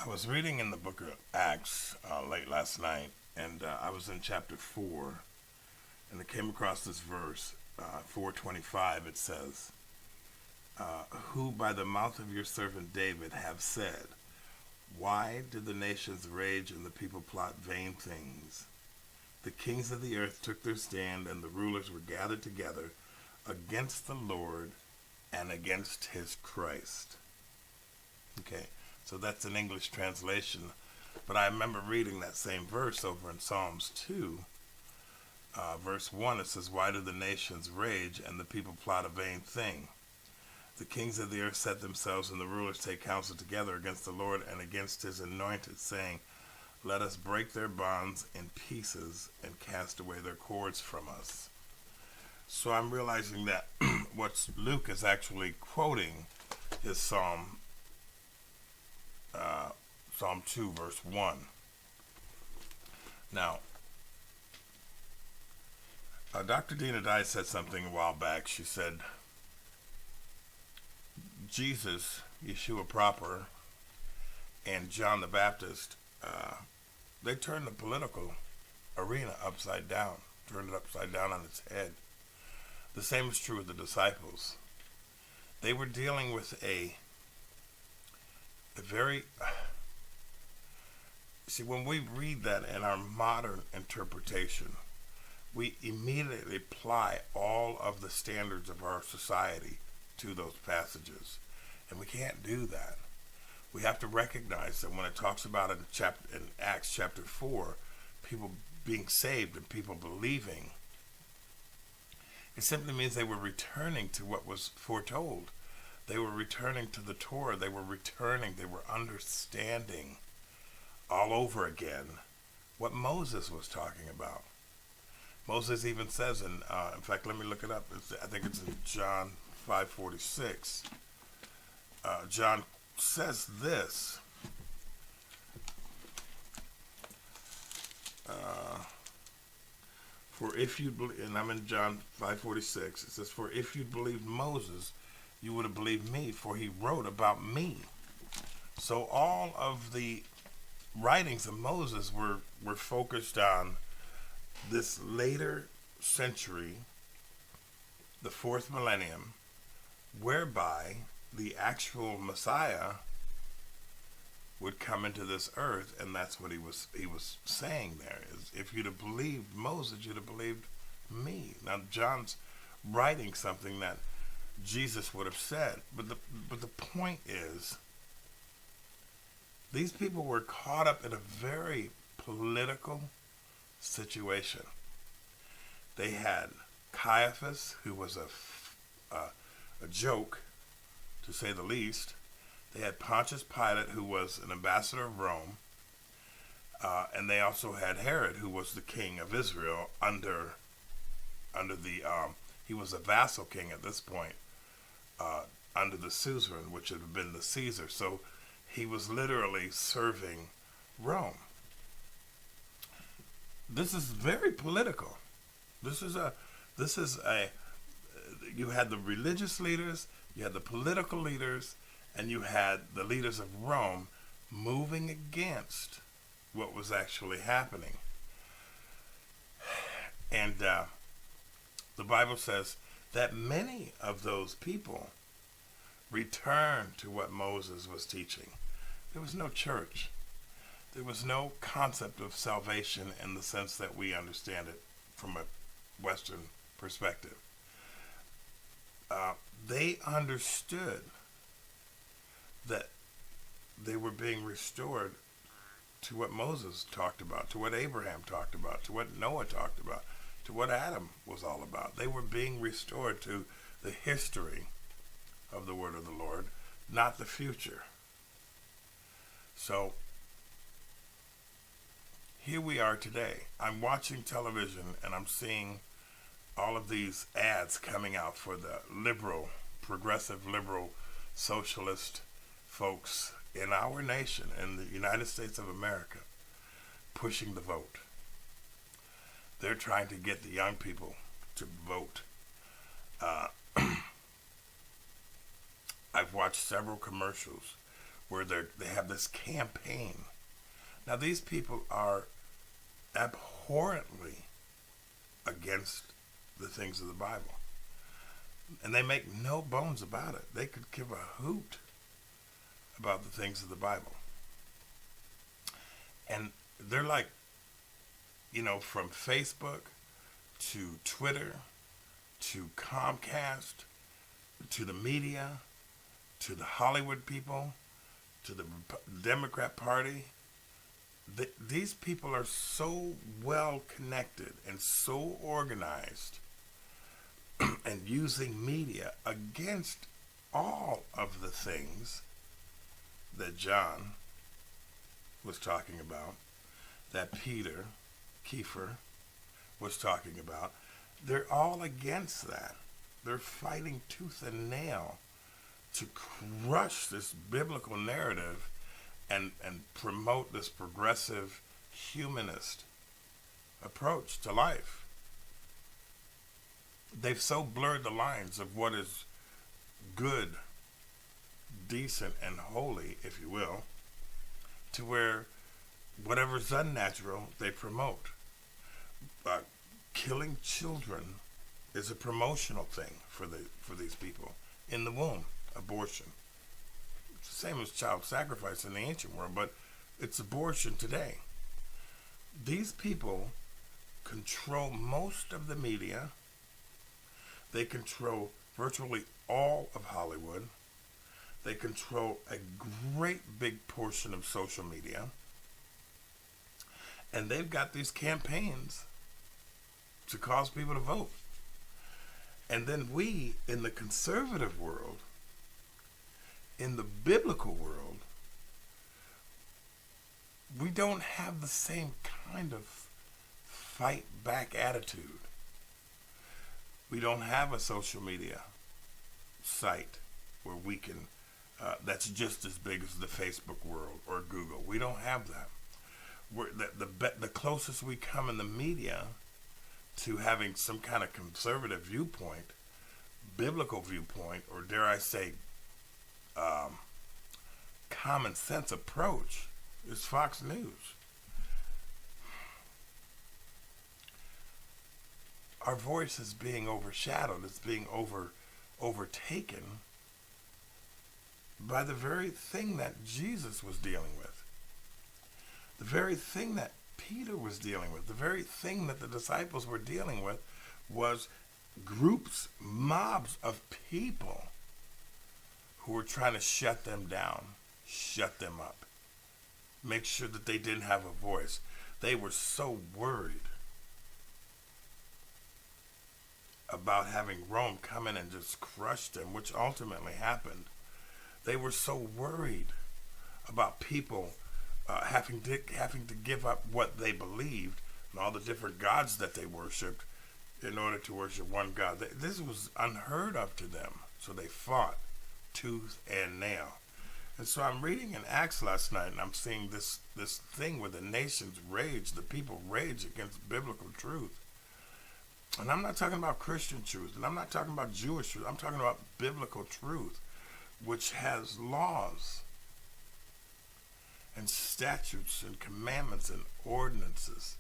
I was reading in the book of Acts late last night, and I was in chapter 4, and I came across this verse, 4:25. It says, who by the mouth of your servant David have said, why did the nations rage and the people plot vain things? The kings of the earth took their stand, and the rulers were gathered together against the Lord and against his Christ. Okay, so that's an English translation. But I remember reading that same verse over in Psalms 2, verse 1. It says, why do the nations rage and the people plot a vain thing? The kings of the earth set themselves, and the rulers take counsel together against the Lord and against his anointed, saying, let us break their bonds in pieces and cast away their cords from us. So I'm realizing that what Luke is actually quoting is Psalm 2, verse 1. Now, Dr. Dina Dye said something a while back. She said, Jesus, Yeshua proper, and John the Baptist, they turned the political arena upside down, turned it upside down on its head. The same is true with the disciples. They were dealing with a very... See, when we read that in our modern interpretation, we immediately apply all of the standards of our society to those passages. And we can't do that. We have to recognize that when it talks about in Acts chapter 4, people being saved and people believing, it simply means they were returning to what was foretold. They were returning to the Torah. They were understanding all over again what Moses was talking about. Moses even says in fact, let me look it up. I think it's in John 5:46. John says this. For if you believe, and I'm in John 5:46. It says, for if you believed Moses, you would have believed me, for he wrote about me. So all of the writings of Moses were focused on this later century, the fourth millennium, whereby the actual Messiah would come into this earth, and that's what he was saying there, is if you'd have believed Moses, you'd have believed me. Now John's writing something that Jesus would have said, but the point is, these people were caught up in a very political situation. They had Caiaphas, who was a joke, to say the least. They had Pontius Pilate, who was an ambassador of Rome, and they also had Herod, who was the king of Israel under the he was a vassal king at this point, under the suzerain, which had been the Caesar. So he was literally serving Rome. This is very political. This is a you had the religious leaders, you had the political leaders, and you had the leaders of Rome moving against what was actually happening. And the Bible says that many of those people returned to what Moses was teaching. There was no church. There was no concept of salvation in the sense that we understand it from a Western perspective. They understood that they were being restored to what Moses talked about, to what Abraham talked about, to what Noah talked about, to what Adam was all about. They were being restored to the history of the word of the Lord, not the future. So here we are today. I'm watching television and I'm seeing all of these ads coming out for the liberal, progressive liberal, socialist folks in our nation, in the United States of America, pushing the vote. They're trying to get the young people to vote. I've watched several commercials where they have this campaign. Now these people are abhorrently against the things of the Bible. And they make no bones about it. They could give a hoot about the things of the Bible. And they're like, from Facebook to Twitter to Comcast to the media to the Hollywood people to the Democrat Party. These people are so well connected and so organized and using media against all of the things that John was talking about, that Peter, Kiefer, was talking about. They're all against that. They're fighting tooth and nail to crush this biblical narrative and promote this progressive humanist approach to life. They've so blurred the lines of what is good, decent, and holy, if you will, to where whatever's unnatural, they promote. Killing children is a promotional thing for these people. In the womb, abortion. It's the same as child sacrifice in the ancient world, but it's abortion today. These people control most of the media. They control virtually all of Hollywood. They control a great big portion of social media. And they've got these campaigns to cause people to vote. And then we, in the conservative world, in the biblical world, we don't have the same kind of fight back attitude. We don't have a social media site where we can, that's just as big as the Facebook world or Google. We don't have that. The closest we come in the media to having some kind of conservative viewpoint, biblical viewpoint, or dare I say, common sense approach is Fox News. Our voice is being overshadowed. It's being overtaken by the very thing that Jesus was dealing with. The very thing that Peter was dealing with. The very thing that the disciples were dealing with was groups, mobs of people who were trying to shut them down, shut them up, make sure that they didn't have a voice. They were so worried about having Rome come in and just crush them, which ultimately happened. They were so worried about people having to give up what they believed and all the different gods that they worshipped in order to worship one God. This was unheard of to them, so they fought tooth and nail. And so I'm reading in Acts last night, and I'm seeing this thing where the nations rage, the people rage against biblical truth. And I'm not talking about Christian truth, and I'm not talking about Jewish truth. I'm talking about biblical truth, which has laws and statutes and commandments and ordinances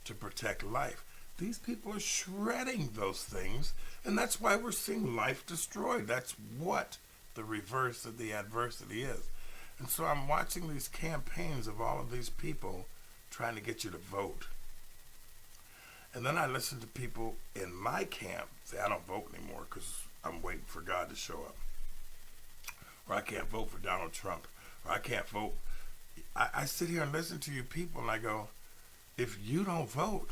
to protect life. These people are shredding those things, and that's why we're seeing life destroyed. That's what the reverse of the adversity is. And so I'm watching these campaigns of all of these people trying to get you to vote. And then I listen to people in my camp say, I don't vote anymore because I'm waiting for God to show up. Or I can't vote for Donald Trump. Or I can't vote. I sit here and listen to you people and I go, if you don't vote,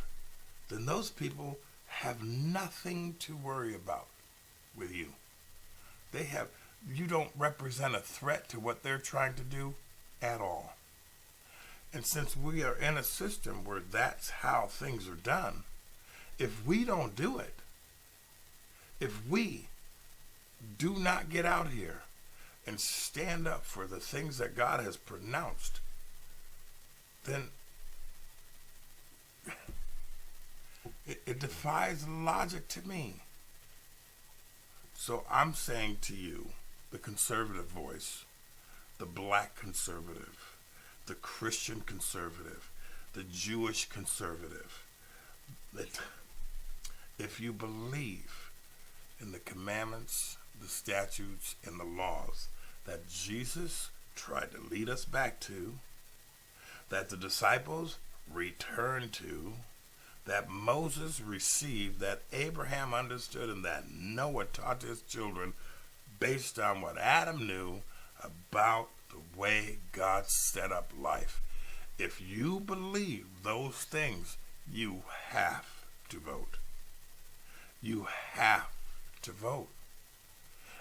then those people have nothing to worry about with you. You don't represent a threat to what they're trying to do at all. And since we are in a system where that's how things are done, if we don't do it, if we do not get out here and stand up for the things that God has pronounced, then it defies logic to me. So I'm saying to you, the conservative voice, the black conservative, the Christian conservative, the Jewish conservative, that if you believe in the commandments, the statutes, and the laws that Jesus tried to lead us back to, that the disciples returned to, that Moses received, that Abraham understood, and that Noah taught his children based on what Adam knew about the way God set up life. If you believe those things, you have to vote. You have to vote.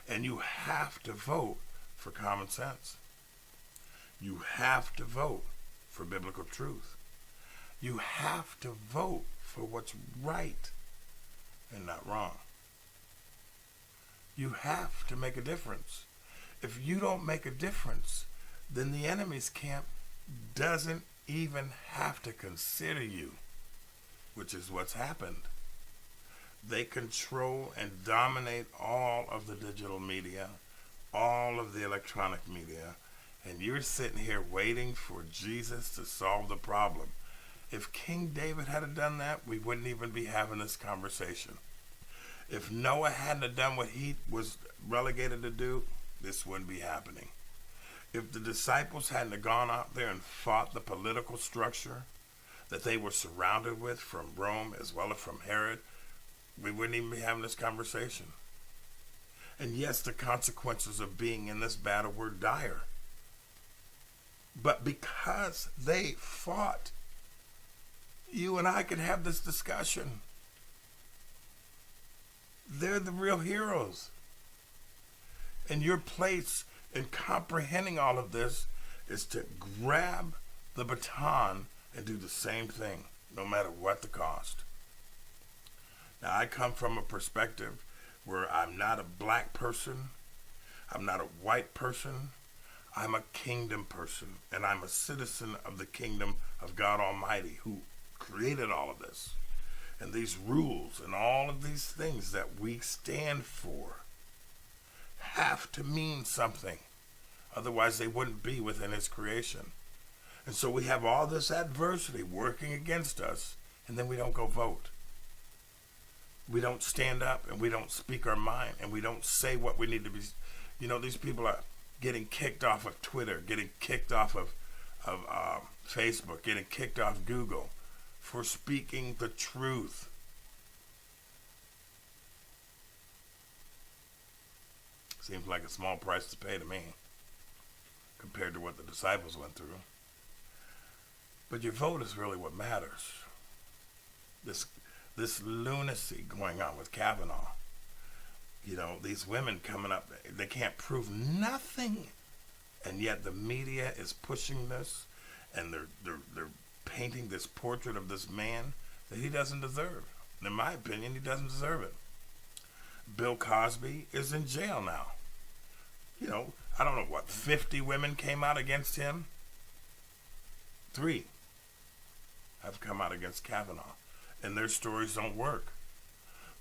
And you have to vote for common sense. You have to vote for biblical truth. You have to vote for what's right and not wrong. You have to make a difference. If you don't make a difference, then the enemy's camp doesn't even have to consider you, which is what's happened. They control and dominate all of the digital media, all of the electronic media, and you're sitting here waiting for Jesus to solve the problem. If King David had done that, we wouldn't even be having this conversation. If Noah hadn't done what he was relegated to do, this wouldn't be happening. If the disciples hadn't gone out there and fought the political structure that they were surrounded with from Rome as well as from Herod, we wouldn't even be having this conversation. And yes, the consequences of being in this battle were dire. But because they fought, you and I can have this discussion. They're the real heroes. And your place in comprehending all of this is to grab the baton and do the same thing, no matter what the cost. Now, I come from a perspective where I'm not a black person, I'm not a white person, I'm a kingdom person, and I'm a citizen of the kingdom of God Almighty, who created all of this. And these rules and all of these things that we stand for have to mean something. Otherwise, they wouldn't be within his creation. And so we have all this adversity working against us, and then we don't go vote. We don't stand up, and we don't speak our mind, and we don't say what we need to be. You know, these people are getting kicked off of Twitter, getting kicked off of Facebook, getting kicked off Google for speaking the truth. Seems like a small price to pay to me compared to what the disciples went through. But your vote is really what matters. This lunacy going on with Kavanaugh. You know, these women coming up, they can't prove nothing. And yet the media is pushing this, and they're painting this portrait of this man that he doesn't deserve. In my opinion, he doesn't deserve it. Bill Cosby is in jail now. You know, I don't know what, 50 women came out against him? 3 have come out against Kavanaugh, and their stories don't work.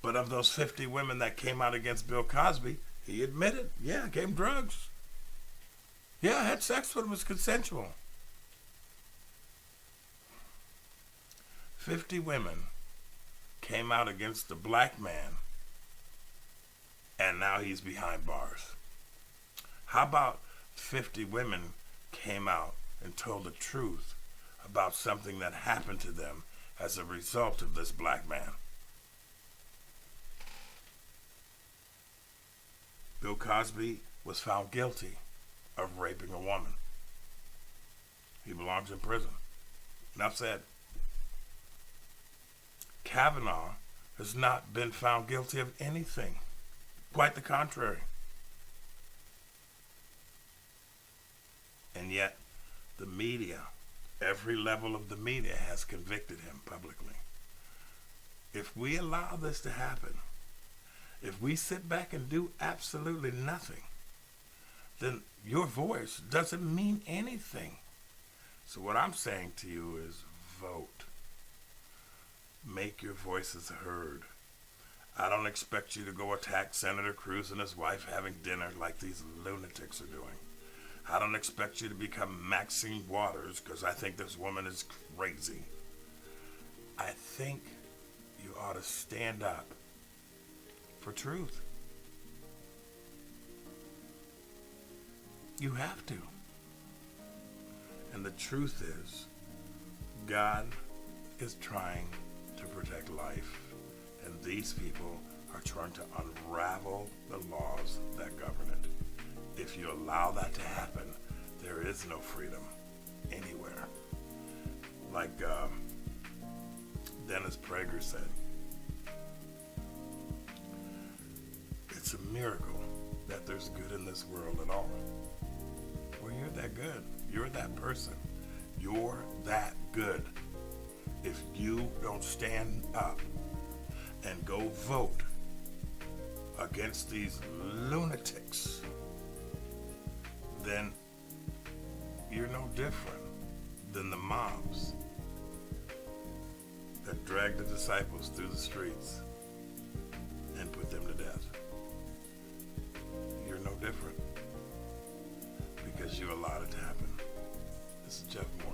But of those 50 women that came out against Bill Cosby, he admitted, yeah, I gave him drugs. Yeah, I had sex with him, it was consensual. 50 women came out against the black man, and now he's behind bars. How about 50 women came out and told the truth about something that happened to them as a result of this black man? Bill Cosby was found guilty of raping a woman. He belongs in prison. Enough said. Kavanaugh has not been found guilty of anything. Quite the contrary. And yet, the media, every level of the media has convicted him publicly. If we allow this to happen, if we sit back and do absolutely nothing, then your voice doesn't mean anything. So what I'm saying to you is vote. Make your voices heard. I don't expect you to go attack Senator Cruz and his wife having dinner like these lunatics are doing. I don't expect you to become Maxine Waters because I think this woman is crazy. I think you ought to stand up for truth. You have to. And the truth is, God is trying to protect life, and these people are trying to unravel the laws that govern it. If you allow that to happen, there is no freedom anywhere. Like Dennis Prager said, it's a miracle that there's good in this world at all. Well, you're that good. You're that person. You're that good. If you don't stand up and go vote against these lunatics, then you're no different than the mobs that dragged the disciples through the streets and put them to death. You're no different because you allowed it to happen. This is Jeff Moore.